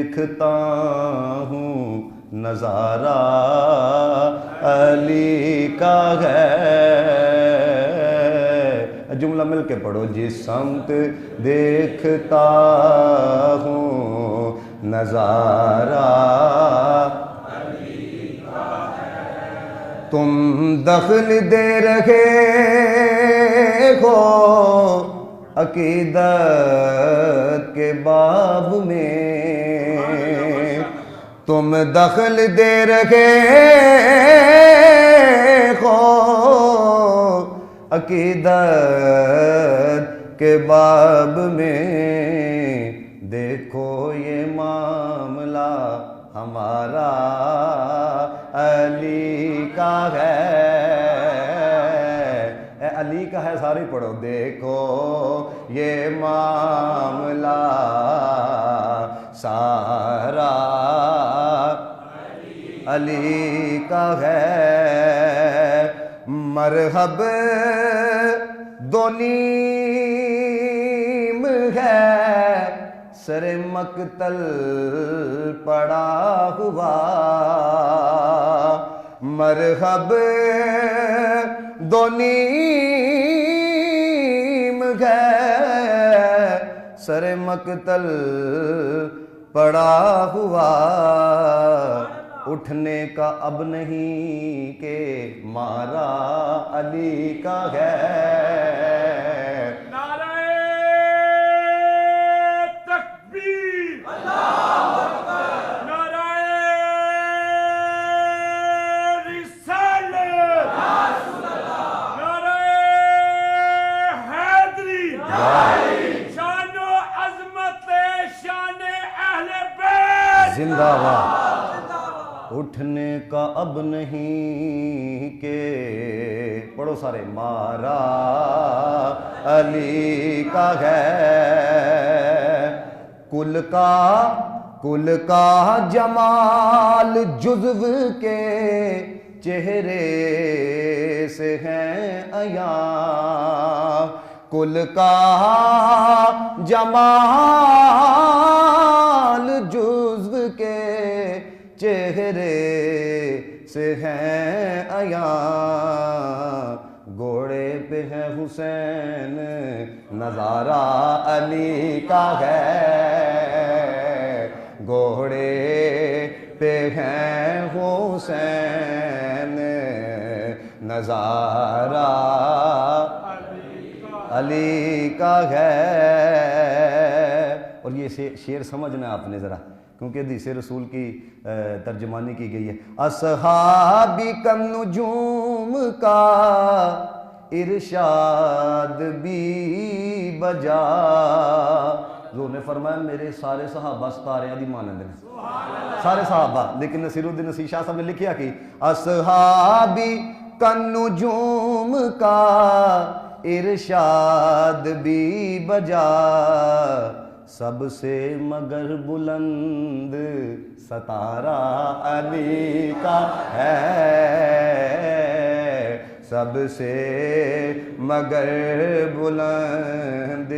دیکھتا ہوں نظارہ علی کا ہے. جملہ مل کے پڑھو. جس سمت دیکھتا ہوں نظارہ تم دخل دے رہے ہو عقیدت کے باب میں. تم دخل دے رہے ہو عقیدت کے باب میں. دیکھو یہ معاملہ ہمارا علی کا ہے. اے علی کا ہے سارے پڑھو. دیکھو یہ معاملہ سارا علی کا ہے. مرحب دو نیم ہے سر مقتل پڑا ہوا. مرحب دو نیم ہے سر مقتل پڑا ہوا. اٹھنے کا اب نہیں کہ مارا علی کا ہے. زندہ باد. اٹھنے کا اب نہیں کہ پڑھو سارے مارا علی کا ہے. کل کا جمال جزو کے چہرے سے ہیں عیاں. کل کا جمال جزو کے چہرے سے ہیں عیاں. گھوڑے پہ ہے حسین نظارہ علی کا ہے. گھوڑے پہ ہیں حسین نظارہ علی کا ہے. اور یہ شعر سمجھنا آپ نے ذرا, کیونکہ حدیث رسول کی ترجمانی کی گئی ہے. اصحابی کالنجوم کا ارشاد بھی بجا. حضور نے فرمایا میرے سارے صحابہ ستارے دی مانند ہیں, سارے صحابہ. لیکن نصیر الدین نصیر شاہ صاحب نے لکھیا کہ اصحابی کالنجوم کا ارشاد بھی بجا. سب سے مگر بلند ستارہ علی کا ہے. سب سے مگر بلند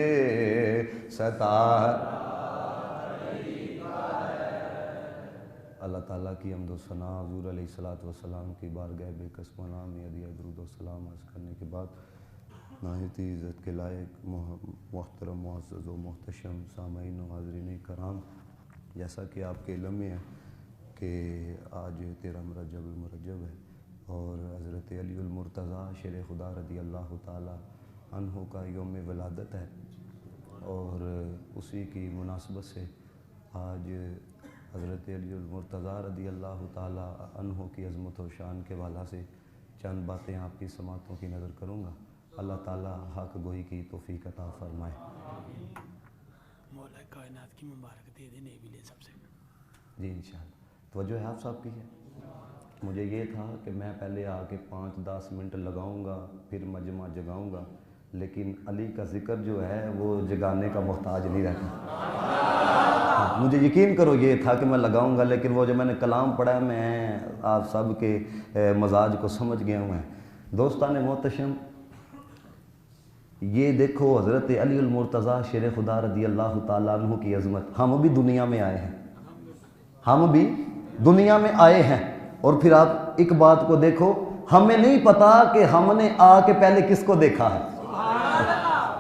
ستارہ علی کا ہے. اللہ تعالیٰ کی حمد و ثنا حضور علیہ السلام کی بارگاہ بے کسم و نام میں ادیہ درود و سلام عرض کرنے کے بعد نہایت عزت کے لائق محترم معزز و محتشم سامعین و حاضرین کرام, جیسا کہ آپ کے علم میں ہے کہ آج 13 رجب المرجب ہے اور حضرت علی المرتضیٰ شیر خدا رضی اللہ تعالی عنہ کا یوم ولادت ہے. اور اسی کی مناسبت سے آج حضرت علی المرتضیٰ رضی اللہ تعالی عنہ کی عظمت و شان کے حوالے سے چند باتیں آپ کی سماعتوں کی نظر کروں گا. اللہ تعالیٰ حق گوئی کی توفیق عطا فرمائے. مولا کائنات کی مبارک دے دینے بھی لے سب سے. جی انشاءاللہ. توجہ ہے آپ صاحب کی ہے. مجھے یہ تھا کہ میں پہلے آ کے 5-10 منٹ لگاؤں گا پھر مجمع جگاؤں گا, لیکن علی کا ذکر جو ہے وہ جگانے کا محتاج نہیں رہتا. مجھے یقین کرو یہ تھا کہ میں لگاؤں گا, لیکن وہ جو میں نے کلام پڑھا ہے میں آپ سب کے مزاج کو سمجھ گیا ہوں. دوستان محتشم, یہ دیکھو حضرت علی المرتضیٰ شیر خدا رضی اللہ تعالیٰ عنہ کی عظمت. ہم بھی دنیا میں آئے ہیں, ہم بھی دنیا میں آئے ہیں، اور پھر آپ ایک بات کو دیکھو، ہمیں نہیں پتا کہ ہم نے آ کے پہلے کس کو دیکھا ہے.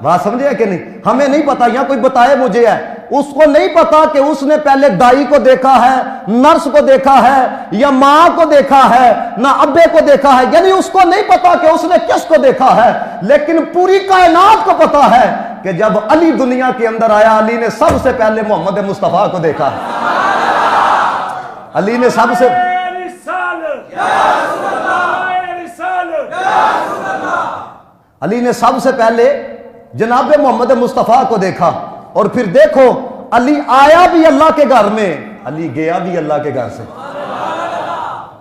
بات سمجھے کہ نہیں؟ ہمیں نہیں پتا، یا کوئی بتائے مجھے ہے، اس کو نہیں پتا کہ اس نے پہلے دائی کو دیکھا ہے، نرس کو دیکھا ہے، یا ماں کو دیکھا ہے، نہ ابے کو دیکھا ہے، یعنی اس کو نہیں پتا کہ اس نے کس کو دیکھا ہے. لیکن پوری کائنات کو پتا ہے کہ جب علی دنیا کے اندر آیا، علی نے سب سے پہلے محمد مصطفیٰ کو دیکھا ہے. علی نے سب سے علی نے سب سے پہلے جناب محمد مصطفیٰ کو دیکھا. اور پھر دیکھو، علی آیا بھی اللہ کے گھر میں، علی گیا بھی اللہ کے گھر سے.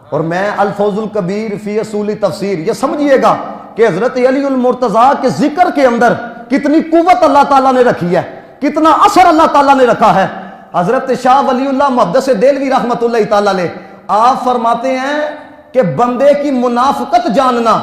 اور میں الفوز الکبیر فی اصول تفسیر، یہ سمجھیے گا کہ حضرت علی المرتضیٰ کے ذکر کے اندر کتنی قوت اللہ تعالیٰ نے رکھی ہے، کتنا اثر اللہ تعالیٰ نے رکھا ہے. حضرت شاہ ولی اللہ محدث دہلوی رحمۃ اللہ تعالیٰ علیہ آپ فرماتے ہیں کہ بندے کی منافقت جاننا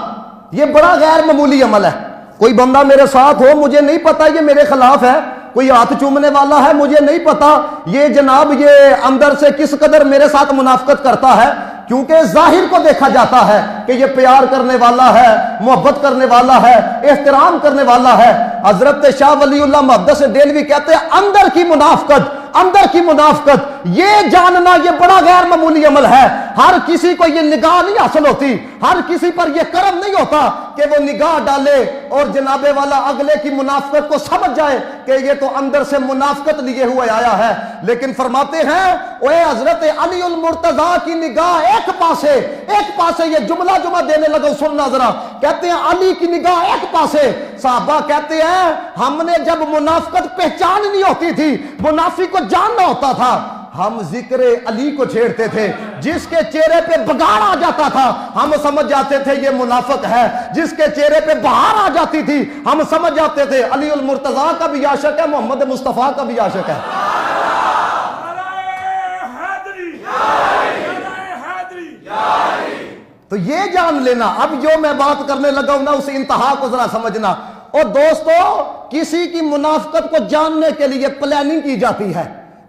یہ بڑا غیر معمولی عمل ہے. کوئی بندہ میرے ساتھ ہو، مجھے نہیں پتا یہ میرے خلاف ہے، کوئی ہاتھ چومنے والا ہے، مجھے نہیں پتا یہ جناب یہ اندر سے کس قدر میرے ساتھ منافقت کرتا ہے، کیونکہ ظاہر کو دیکھا جاتا ہے کہ یہ پیار کرنے والا ہے، محبت کرنے والا ہے، احترام کرنے والا ہے. حضرت شاہ ولی اللہ محدث دہلوی کہتے ہیں اندر کی منافقت، اندر کی منافقت یہ جاننا یہ بڑا غیر معمولی عمل ہے. ہر کسی کو یہ نگاہ نہیں حاصل ہوتی، ہر کسی پر یہ کرم نہیں ہوتا کہ وہ نگاہ ڈالے اور جناب والا اگلے کی منافقت کو سمجھ جائے کہ یہ تو اندر سے منافقت لیے ہوئے آیا ہے. لیکن فرماتے ہیں اوے حضرت علی المرتضیٰ کی نگاہ ایک پاسے یہ جملہ دینے لگا، سننا ذرا. کہتے ہیں علی کی نگاہ ایک پاسے. صحابہ کہتے ہیں ہم نے جب منافقت پہچاننی ہوتی تھی، منافق کو جاننا ہوتا تھا، ہم ذکر علی کو چھیڑتے تھے. جس کے چہرے پہ بگاڑ آ جاتا تھا ہم سمجھ جاتے تھے یہ منافق ہے، جس کے چہرے پہ بہار آ جاتی تھی ہم سمجھ جاتے تھے علی المرتضیٰ کا بھی عاشق ہے، محمد مصطفیٰ کا بھی عاشق ہے. تو یہ جان لینا. اب جو میں بات کرنے لگا ہوں نا اس انتہا کو ذرا سمجھنا. اور دوستو کسی کی منافقت کو جاننے کے لیے پلاننگ کی جاتی ہے.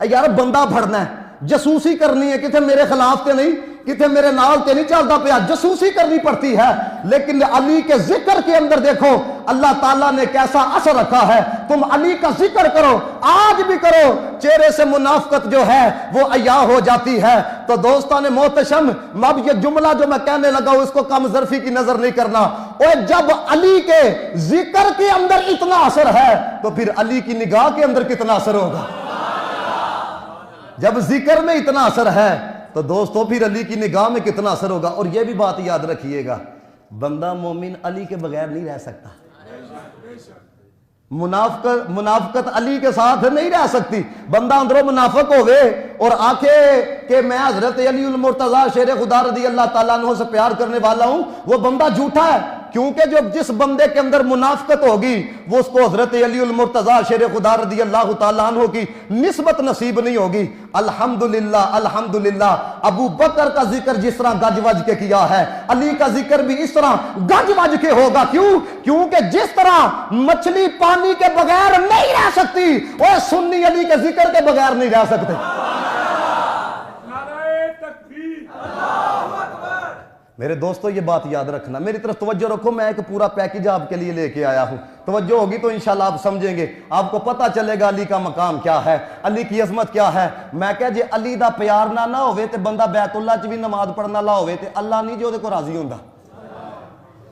یار بندہ بھڑنا ہے، جسوسی کرنی ہے، کتے میرے خلاف تے نہیں، کتے میرے نال تے نہیں چلتا پیا، جسوسی کرنی پڑتی ہے. لیکن علی کے ذکر کے اندر دیکھو اللہ تعالیٰ نے کیسا اثر رکھا ہے. تم علی کا ذکر کرو، آج بھی کرو، چہرے سے منافقت جو ہے وہ عیاں ہو جاتی ہے. تو دوستان محتشم، اب یہ جملہ جو میں کہنے لگا ہوں اس کو کم ظرفی کی نظر نہیں کرنا. اور جب علی کے ذکر کے اندر اتنا اثر ہے تو پھر علی کی نگاہ کے اندر کتنا اثر ہوگا. جب ذکر میں اتنا اثر ہے تو دوستو پھر علی کی نگاہ میں کتنا اثر ہوگا. اور یہ بھی بات یاد رکھیے گا، بندہ مومن علی کے بغیر نہیں رہ سکتا. منافقت علی کے ساتھ نہیں رہ سکتی. بندہ اندروں منافق ہوئے اور آکھے کہ میں حضرت علی المرتضیٰ شیر خدا رضی اللہ تعالیٰ عنہ سے پیار کرنے والا ہوں، وہ بندہ جھوٹا ہے. کیونکہ جو جس بندے کے اندر منافقت ہوگی وہ اس کو حضرت علی المرتضیٰ شیر خدا رضی اللہ تعالیٰ عنہ کی نسبت نصیب نہیں ہوگی. الحمدللہ الحمدللہ ابو بکر کا ذکر جس طرح گج وج کے کیا ہے، علی کا ذکر بھی اس طرح گج وج کے ہوگا. کیونکہ جس طرح مچھلی پانی کے بغیر نہیں رہ سکتی، وہ سنی علی کے ذکر کے بغیر نہیں رہ سکتے. میرے دوستو یہ بات یاد رکھنا، میری طرف توجہ رکھو. میں ایک پورا پیکیج آپ کے لیے لے کے آیا ہوں. توجہ ہوگی تو انشاءاللہ آپ سمجھیں گے، آپ کو پتہ چلے گا علی کا مقام کیا ہے، علی کی عظمت کیا ہے. میں کہا جے علی دا پیار نہ ہوئے تے بندہ بیت اللہ چ بھی نماز پڑھنا لا ہوئے تے اللہ نہیں جو دے کو راضی ہوندا.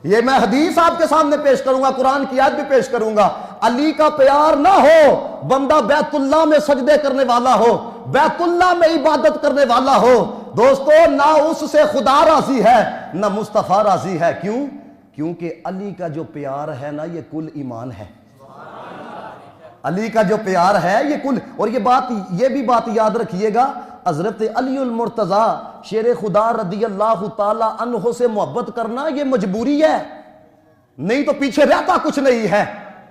یہ میں حدیث آپ کے سامنے پیش کروں گا، قرآن کی آیت بھی پیش کروں گا. علی کا پیار نہ ہو، بندہ بیت اللہ میں سجدے کرنے والا ہو، بیت اللہ میں عبادت کرنے والا ہو، دوستو نہ اس سے خدا راضی ہے نہ مصطفیٰ راضی ہے. کیونکہ علی کا جو پیار ہے نا یہ کل ایمان ہے. علی کا جو پیار ہے یہ کل. اور یہ بھی بات یاد رکھیے گا، حضرت علی المرتضیٰ شیر خدا رضی اللہ تعالی عنہ سے محبت کرنا یہ مجبوری ہے، نہیں تو پیچھے رہتا کچھ نہیں ہے.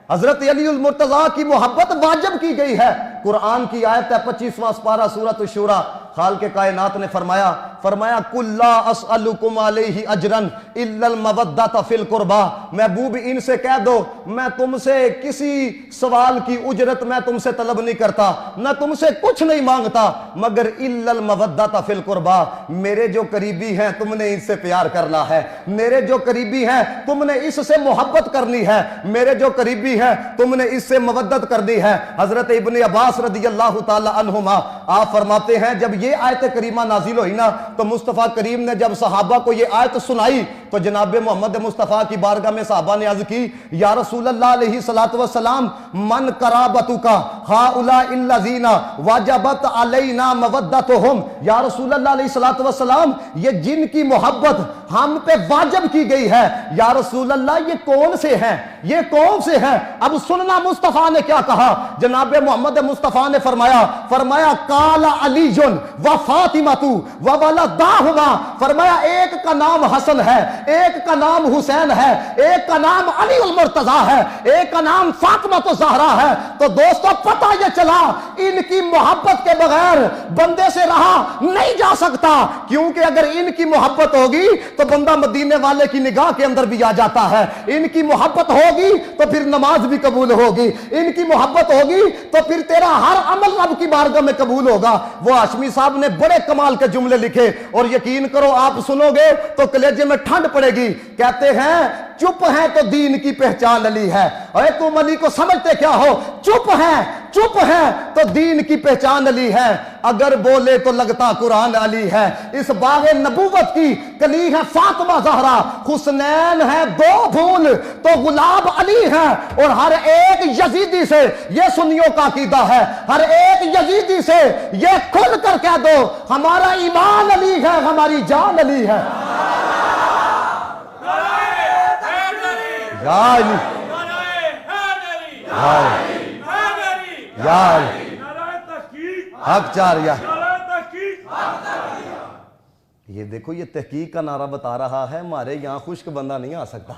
حضرت علی المرتضیٰ کی محبت واجب کی گئی ہے. قرآن کی آیت ہے 25واں سپارہ سورۃ الشورى. خالق کائنات نے فرمایا قُلْ لَا أَسْأَلُكُمْ عَلَيْهِ أَجْرًا إِلَّا الْمَوَدَّةَ فِي الْقُرْبَى. محبوب ان سے کہہ دو میں تم سے کسی سوال کی اجرت میں تم سے طلب نہیں کرتا, نہ تم سے کچھ نہیں مانگتا مگر إِلَّا الْمَوَدَّةَ فِي الْقُرْبَى. میرے جو قریبی ہیں تم نے ان سے پیار کرنا ہے, میرے جو قریبی ہیں تم نے اس سے محبت کرنی ہے, میرے جو قریبی ہیں تم نے اس سے مودت کرنی ہے. حضرت ابن عباس رضی اللہ تعالی عنہما آپ فرماتے ہیں جب یہ آیت کریمہ نازل ہوئی نا تو مصطفیٰ کریم نے جب صحابہ کو یہ آیت سنائی تو جناب محمد مصطفیٰ کی بارگاہ میں صحابہ نے عرض کی یا رسول اللہ علیہ السلام من قرابتک ہؤلاء الذین وجبت علینا مودتہم. یا رسول اللہ علیہ السلام یہ جن کی محبت ہم پہ واجب کی گئی ہے یا رسول اللہ یہ کون سے ہیں, یہ کون سے ہیں؟ اب سننا مصطفیٰ نے کیا کہا. جناب محمد مصطفیٰ نے فرمایا قال علی و فاطمۃ و ولداہما. فرمایا ایک کا نام حسن ہے, ایک کا نام حسین ہے, ایک کا نام علی المرتضیٰ ہے, ایک کا نام فاطمۃ الزہرا ہے. تو دوستو پتہ یہ چلا ان کی محبت کے بغیر بندے سے رہا نہیں جا سکتا, کیونکہ اگر ان کی محبت ہوگی تو بندہ مدینے والے کی نگاہ کے اندر بھی آ جاتا ہے. ان کی محبت ہوگی تو پھر نماز بھی قبول ہوگی, ان کی محبت ہوگی تو پھر تیرا ہر عمل رب کی بارگاہ میں قبول ہوگا. وہ ہاشمی صاحب نے بڑے کمال کے جملے لکھے اور یقین کرو آپ سنو گے تو کلیجے میں ٹھنڈ پڑے گی. کہتے ہیں چپ ہے تو دین کی پہچان علی ہے. اے تم علی کو سمجھتے کیا ہو؟ چپ ہے تو دین کی پہچان علی ہے, اگر بولے تو لگتا قرآن علی ہے. اس باغ نبوت کی کلی ہے فاطمہ زہرا, حسنین ہے دو پھول تو گلاب علی ہے. اور ہر ایک یزیدی سے یہ سنیوں کا عقیدہ ہے, ہر ایک یزیدی سے یہ کھل کر کہہ دو ہمارا ایمان علی ہے, ہماری جان علی ہے. یا علی یا علی حق چاریا. یہ دیکھو یہ تحقیق کا نعرہ بتا رہا ہے, ہمارے یہاں خشک بندہ نہیں آ سکتا.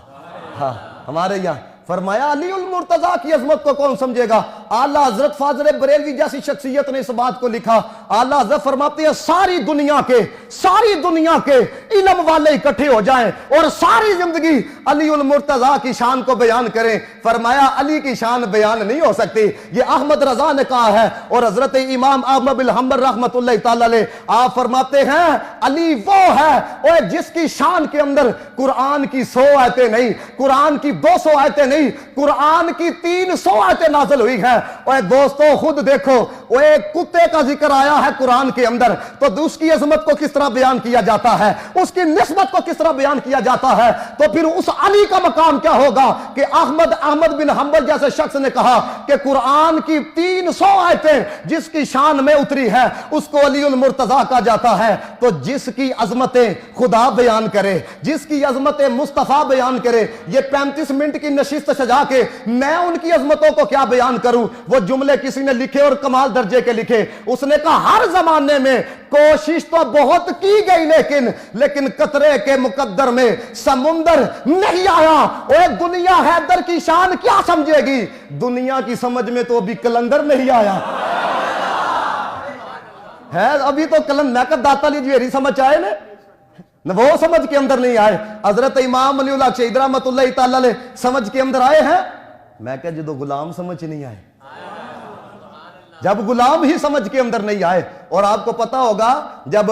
ہاں ہمارے یہاں فرمایا علی المرتضیٰ کی عظمت کو کون سمجھے گا. اعلیٰ حضرت فاضل بریلوی جیسی شخصیت نے اس بات کو لکھا. اعلیٰ حضرت فرماتے ہیں ساری دنیا کے علم والے اکٹھے ہو جائیں اور ساری زندگی علی المرتضیٰ کی شان کو بیان کریں, فرمایا علی کی شان بیان نہیں ہو سکتی. یہ احمد رضا نے کہا ہے. اور حضرت امام احمد بن حنبل رحمۃ اللہ تعالی علیہ آپ فرماتے ہیں علی وہ ہے اور جس کی شان کے اندر قرآن کی 100 آیتیں نہیں, قرآن کی 200 آیتیں نہیں, قرآن کی 300 آیتیں نازل ہوئی ہیں. اور دوستو خود دیکھو وہ ایک کتے کا ذکر آیا ہے قرآن کے اندر تو اس کی عظمت کو کس طرح بیان کیا جاتا ہے, اس کی نسبت کو کس طرح بیان کیا جاتا ہے. تو پھر اس علی کا مقام کیا ہوگا کہ احمد بن حنبل جیسے شخص نے کہا کہ قرآن کی 300 آیتیں جس کی شان میں اتری ہے اس کو علی المرتضیٰ کہا جاتا ہے. تو جس کی عظمتیں خدا بیان کرے, جس کی عظمتیں مصطفیٰ بیان کرے, یہ 35 منٹ کی نشست سجا کے میں ان کی عظمتوں کو کیا بیان کروں. وہ جملے کسی نے لکھے اور کمال درجے کے لکھے. اس نے کہا ہر زمانے میں کوشش تو بہت کی گئی لیکن قطرے کے مقدر میں سمندر نہیں آیا. اور دنیا حیدر کی شان کیا سمجھے گی, دنیا کی سمجھ میں تو ابھی کلندر نہیں آیا ہے. ابھی تو میں کہ داتا لی جویری سمجھ آئے نے وہ سمجھ کے اندر نہیں آئے. حضرت امام علی اللہ شہید رحمت اللہ تعالی علیہ سمجھ کے اندر آئے ہیں. میں کہ جدو غلام سمجھ نہیں آئے, جب غلام ہی سمجھ کے اندر نہیں آئے. اور آپ کو پتا ہوگا جب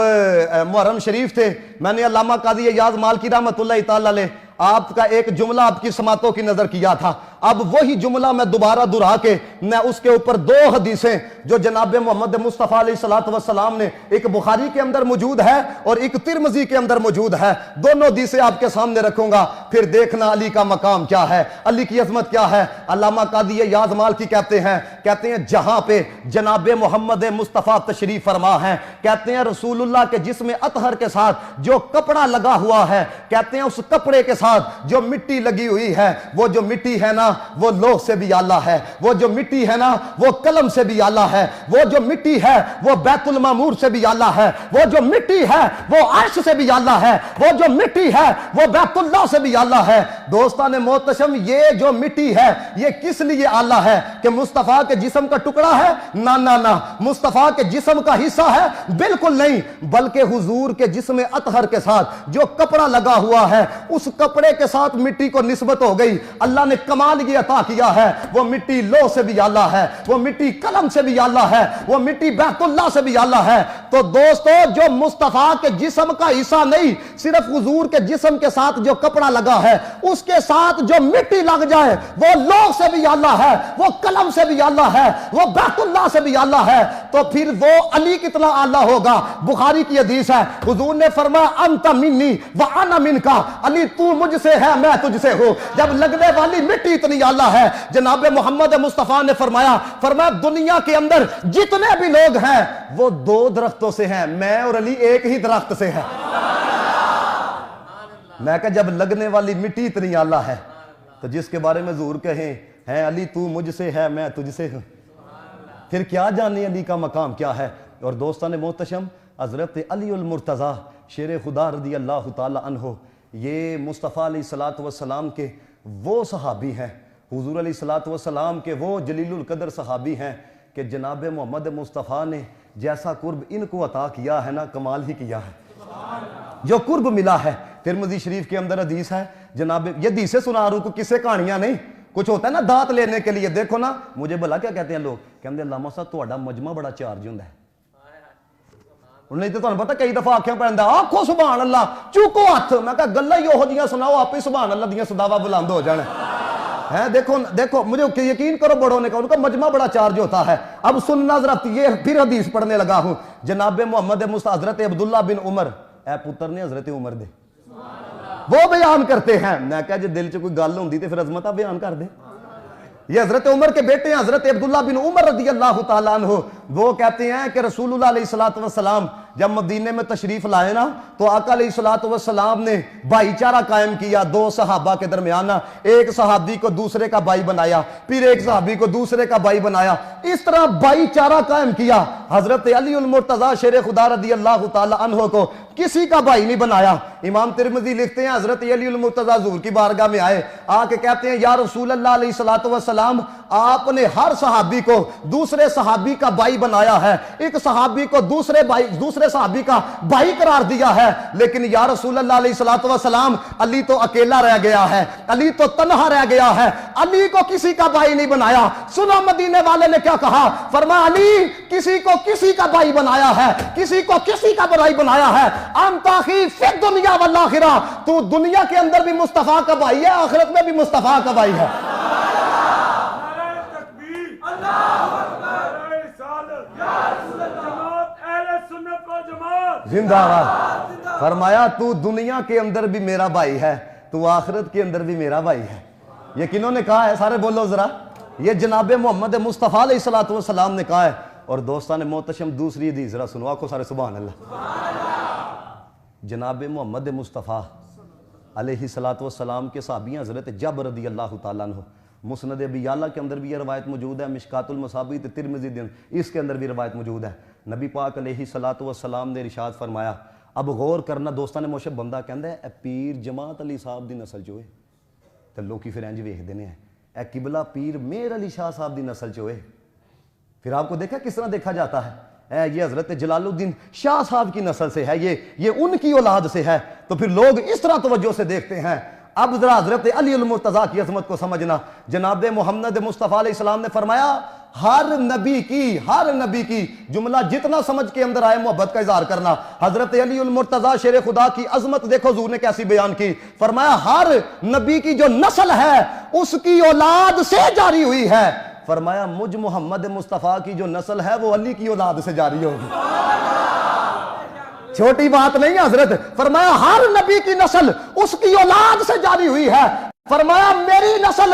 محرم شریف تھے میں نے علامہ قاضی ایاز مالکی رحمت اللہ تعالی علیہ آپ کا ایک جملہ آپ کی سماعتوں کی نظر کیا تھا. اب وہی جملہ میں دوبارہ دہرا کے میں اس کے اوپر 2 حدیثیں جو جناب محمد مصطفیٰ علیہ السلام نے, ایک بخاری کے اندر موجود ہے اور ایک ترمذی کے اندر موجود ہے, دونوں حدیثیں آپ کے سامنے رکھوں گا. پھر دیکھنا علی کا مقام کیا ہے, علی کی عظمت کیا ہے. علامہ قاضی ایاز مالکی کہتے ہیں جہاں پہ جناب محمد مصطفیٰ تشریف فرما ہے, کہتے ہیں رسول اللہ کے جسم اطہر کے ساتھ جو کپڑا لگا ہوا ہے, کہتے ہیں اس کپڑے کے ساتھ جو مٹی لگی ہوئی ہے, وہ جو مٹی ہے نا وہ لوح سے بھی اعلیٰ ہے، وہ جو مٹی ہے نا وہ قلم سے بھی اعلیٰ ہے، وہ جو مٹی ہے وہ بیت المعمور سے بھی اعلیٰ ہے، وہ جو مٹی ہے وہ عرش سے بھی اعلیٰ ہے، وہ جو مٹی ہے وہ بیت اللہ سے بھی اعلیٰ ہے۔ دوستان محتشم، یہ جو مٹی ہے یہ کس لیے اعلیٰ ہے؟ کہ مصطفیٰ کے جسم کا ٹکڑا ہے؟ نہ، مصطفیٰ کے جسم کا حصہ ہے؟ بالکل نہیں، بلکہ حضور کے جسم اطہر کے ساتھ جو کپڑا لگا ہوا ہے اس کپڑے کے ساتھ مٹی کو نسبت ہو گئی۔ اللہ نے کمال یہ عطا کیا ہے، وہ مٹی لوح سے بھی اعلیٰ ہے، وہ مٹی قلم سے بھی اعلیٰ ہے، وہ مٹی بیت اللہ سے بھی اعلیٰ ہے۔ تو دوستو، جو مصطفیٰ کے جسم کا حصہ نہیں، صرف حضور کے جسم کے ساتھ جو کپڑا لگا ہے اس کے ساتھ جو مٹی لگ جائے وہ لوح سے بھی اعلیٰ ہے، وہ قلم سے بھی اعلیٰ ہے، وہ بیت اللہ سے بھی اعلیٰ ہے۔ تو پھر وہ علی کتنا اعلیٰ ہوگا؟ بخاری کی حدیث ہے، حضور نے فرمایا انت منی وانا منکا، علی تو مجھ سے ہے میں تجھ سے ہوں۔ جب لگنے والی مٹی اتنی اعلیٰ ہے، جناب محمد مصطفیٰ نے فرمایا دنیا کے اندر جتنے بھی لوگ ہیں وہ دو درختوں سے ہیں، میں اور علی ایک ہی درخت سے ہے۔ میں کہا جب لگنے والی مٹی اتنی اعلیٰ ہے تو جس کے بارے میں حضور کہیں ہے علی تو مجھ سے ہے میں تجھ سے ہوں، پھر کیا جانے علی کا مقام کیا ہے۔ اور دوستان محتشم، حضرت علی المرتضیٰ شیر خدا رضی اللہ تعالی عنہ یہ مصطفیٰ علیہ الصلوۃ والسلام کے وہ صحابی ہیں، حضور علیہ الصلوۃ والسلام کے وہ جلیل القدر صحابی ہیں کہ جناب محمد مصطفیٰ نے جیسا قرب ان کو عطا کیا ہے نا، کمال ہی کیا ہے۔ جو قرب ملا ہے، ترمذی شریف کے اندر حدیث ہے، جناب یہ حدیثیں سنا رہا ہوں، کو کسے کہانیاں نہیں، کچھ ہوتا ہے نا دانت لینے کے لیے۔ دیکھو نا، مجھے بھلا کیا کہتے ہیں لوگ، کہتے ہیں علامہ صاحب تہاڈا مجمع بڑا چارج ہوندا ہے۔ نہیں تو تمہیں پتا کئی دفعہ آنکھیں پہ آخو سبحان اللہ، چوکو ہاتھ، میں کہا گلا ہی وہ جیاں سناؤ، آپ ہی سبحان اللہ دیاں صداوا بلند ہو جانا ہے۔ دیکھو مجھے یقین کرو بڑوں نے کہا ان کا مجمع بڑا چارج ہوتا ہے۔ اب سننا ذرا، یہ پھر حدیث پڑھنے لگا ہوں، جناب محمد مصطفیٰ حضرت عبداللہ بن عمر، اے پتر نے حضرت عمر دے، وہ بیان کرتے ہیں۔ میں کہا جی دل چ کوئی گل ہوندی تے پھر عظمتہ بیان کر دے۔ یہ حضرت عمر کے بیٹے ہیں، حضرت عبداللہ بن عمر رضی اللہ تعالیٰ عنہ، وہ کہتے ہیں کہ رسول اللہ علیہ الصلوۃ والسلام جب مدینے میں تشریف لائے نا تو آقا علیہ الصلوۃ والسلام نے بھائی چارہ قائم کیا دو صحابہ کے درمیان، ایک صحابی کو دوسرے کا بھائی بنایا، پھر ایک صحابی کو دوسرے کا بھائی بنایا، اس طرح بھائی چارہ قائم کیا۔ حضرت علی المرتضیٰ شیر خدا رضی اللہ تعالی عنہ کو کسی کا بھائی نہیں بنایا۔ امام ترمذی لکھتے ہیں حضرت علی المرتضیٰ حضور کی بارگاہ میں آئے، آ کے کہتے ہیں یا رسول اللہ علیہ الصلوۃ والسلام، آپ نے ہر صحابی کو دوسرے صحابی کا بھائی بنایا ہے، ایک صحابی کو دوسرے صحابی کا بھائی قرار دیا ہے، لیکن یا رسول اللہ علیہ الصلوۃ والسلام علی تو اکیلا رہ گیا ہے، علی تو تنہا رہ گیا ہے، علی کو کسی کا بھائی نہیں بنایا۔ سنا مدینے والے نے کیا کہا، فرمایا علی کسی کو کسی کا بھائی بنایا ہے، کسی کو کسی کا بھائی بنایا ہے۔ انت اخی فی الدنیا والآخرہ، تو دنیا کے اندر بھی مصطفیٰ کا بھائی ہے، آخرت میں بھی مصطفیٰ کا بھائی ہے۔ زندہ باد۔ فرمایا تو دنیا کے اندر بھی میرا بھائی ہے، تو آخرت کے اندر بھی میرا بھائی ہے۔ یہ کنہوں نے کہا ہے؟ سارے بولو ذرا۔ یہ جناب محمد مصطفیٰ علیہ الصلوۃ والسلام نے کہا ہے۔ اور دوستان محتشم دوسری حدیث ذرا سنو، آکھو سارے سبحان اللہ۔ جناب محمد مصطفیٰ علیہ الصلوۃ والسلام کے صحابی حضرت جابر رضی اللہ تعالیٰ عنہ، مسند ابی اعلیٰ کے اندر بھی یہ روایت موجود ہے، مشکات المصابیح ترمذی اس کے اندر بھی روایت موجود ہے۔ نبی پاک علیہ الصلوۃ والسلام نے ارشاد فرمایا، اب غور کرنا دوستان موشب، بندہ کہندا ہے اے پیر جماعت علی صاحب دی نسل چ ہوئے، تے لوکی پھر انج ویکھدے نے اے قبلہ پیر میر علی شاہ صاحب دی نسل چ ہوئے۔ پھر آپ کو دیکھا کس طرح دیکھا جاتا ہے، یہ حضرت جلال الدین شاہ صاحب کی نسل سے ہے، یہ ان کی اولاد سے ہے، تو پھر لوگ اس طرح توجہ سے دیکھتے ہیں۔ اب ذرا حضرت علی المرتضیٰ کی عظمت کو سمجھنا۔ جناب محمد مصطفیٰ علیہ السلام نے فرمایا ہر نبی کی جملہ جتنا سمجھ کے اندر آئے محبت کا اظہار کرنا۔ حضرت علی المرتضیٰ شیر خدا کی عظمت دیکھو حضور نے کیسی بیان کی، فرمایا ہر نبی کی جو نسل ہے اس کی اولاد سے جاری ہوئی ہے، فرمایا مجھ محمد مصطفیٰ کی جو نسل ہے وہ علی کی اولاد سے جاری ہوگی۔ چھوٹی بات نہیں حضرت، فرمایا ہر نبی کی نسل اس کی اولاد سے جاری ہوئی ہے، فرمایا میری نسل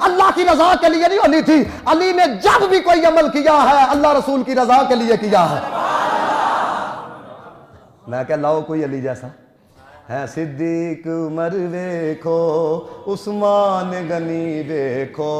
اللہ کی رضا کے لیے نہیں ہونی تھی۔ علی نے جب بھی کوئی عمل کیا ہے اللہ رسول کی رضا کے لیے کیا ہے۔ میں کہ لاؤ کوئی علی جیسا ہے، صدیق عمر ویکھو، عثمان غنی ویکھو،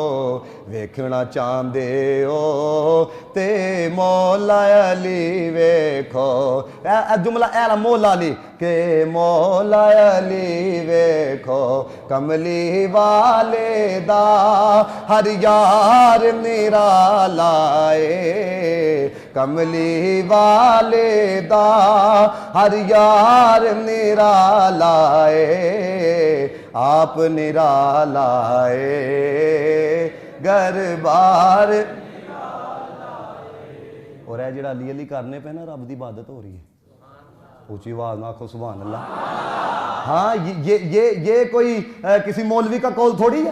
ویکھنا چاہندے ہو تے مولا علی ویکھو۔ اے جملہ اے مولا علی کہ مولا علی ویکھو، کملی والے دا ہر یار میرا لائے، کملی والے دا ہر یار میرا لائے، آپ نرا لائے گھر بار۔ اور اے جڑا علی علی کرنے پہ نا رب دی عبادت ہو رہی ہے۔ اونچی آواز نہ آکھو سبحان اللہ۔ ہاں یہ کوئی کسی مولوی کا قول تھوڑی ہے،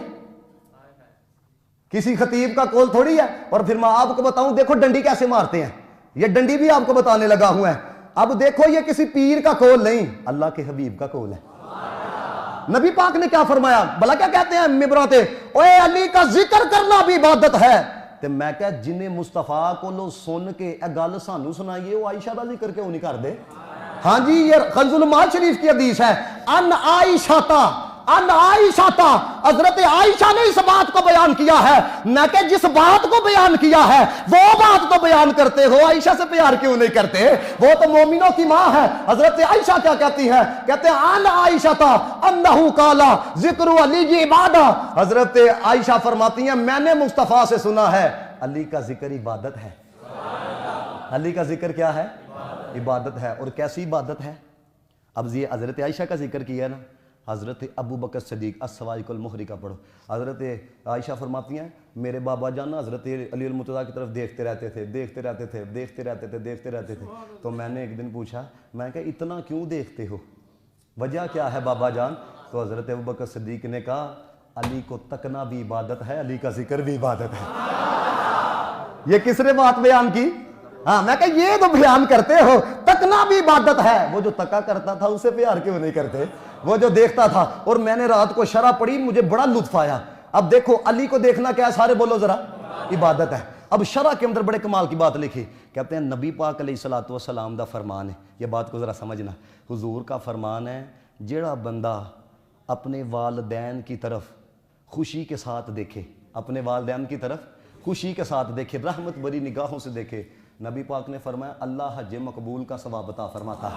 کسی خطیب کا قول تھوڑی ہے۔ اور پھر میں آپ کو بتاؤں، دیکھو ڈنڈی کیسے مارتے ہیں، یہ ڈنڈی بھی آپ کو بتانے لگا ہوا ہے۔ اب دیکھو یہ کسی پیر کا قول نہیں، اللہ کے حبیب کا قول ہے۔ نبی پاک نے کیا فرمایا، بھلا کیا کہتے ہیں ممبروں تے، اوے علی کا ذکر کرنا بھی عبادت ہے۔ تے میں کہ جنہیں مصطفیٰ کو لو سن کے اے گل سانو سنائیے، وہ عائشہ کا ذکر کیوں نہیں کر دے؟ ہاں جی یہ کنز المال شریف کی حدیث ہے، ان عائشہ حضرت عائشہ نے اس بات کو بیان کیا ہے۔ میں کہ جس بات کو بیان کیا ہے وہ بات تو بیان کرتے ہو، عائشہ سے پیار کیوں نہیں کرتے؟ وہ تو مومنوں کی ماں ہے۔ حضرت عائشہ کیا کہتی ہے؟ کہتے ہیں ان عائشہ انہو قالا ذکر علی عبادہ۔ حضرت عائشہ فرماتی ہیں میں نے مصطفیٰ سے سنا ہے علی کا ذکر عبادت ہے۔ علی کا ذکر کیا ہے؟ عبادت ہے۔ اور کیسی عبادت ہے؟ اب یہ حضرت عائشہ کا ذکر کیا نا، حضرت ابو بکر صدیق السوائق المحرقہ پڑھو۔ حضرت عائشہ فرماتی ہیں میرے بابا جان حضرت علی المرتضیٰ کی طرف دیکھتے رہتے تھے۔ تو میں نے ایک دن پوچھا، میں کہ اتنا کیوں دیکھتے ہو، وجہ کیا ہے بابا جان؟ تو حضرت ابو بکر صدیق نے کہا علی کو تکنا بھی عبادت ہے، علی کا ذکر بھی عبادت ہے۔ یہ کس نے بات بیان کی؟ ہاں میں کہ یہ تو بیان کرتے ہو تکنا بھی عبادت ہے۔ وہ جو تکا کرتا تھا اسے پیار کیوں نہیں کرتے؟ وہ جو دیکھتا تھا۔ اور میں نے رات کو شرح پڑھی، مجھے بڑا لطف آیا۔ اب دیکھو علی کو دیکھنا کیا ہے، سارے بولو ذرا، عبادت ہے۔ اب شرح کے اندر بڑے کمال کی بات لکھی، کہتے ہیں نبی پاک علیہ الصلوۃ والسلام دا فرمان ہے، یہ بات کو ذرا سمجھنا، حضور کا فرمان ہے جڑا بندہ اپنے والدین کی طرف خوشی کے ساتھ دیکھے، اپنے والدین کی طرف خوشی کے ساتھ دیکھے، رحمت بری نگاہوں سے دیکھے، نبی پاک نے فرمایا اللہ حج مقبول کا ثواب عطا فرماتا ہے۔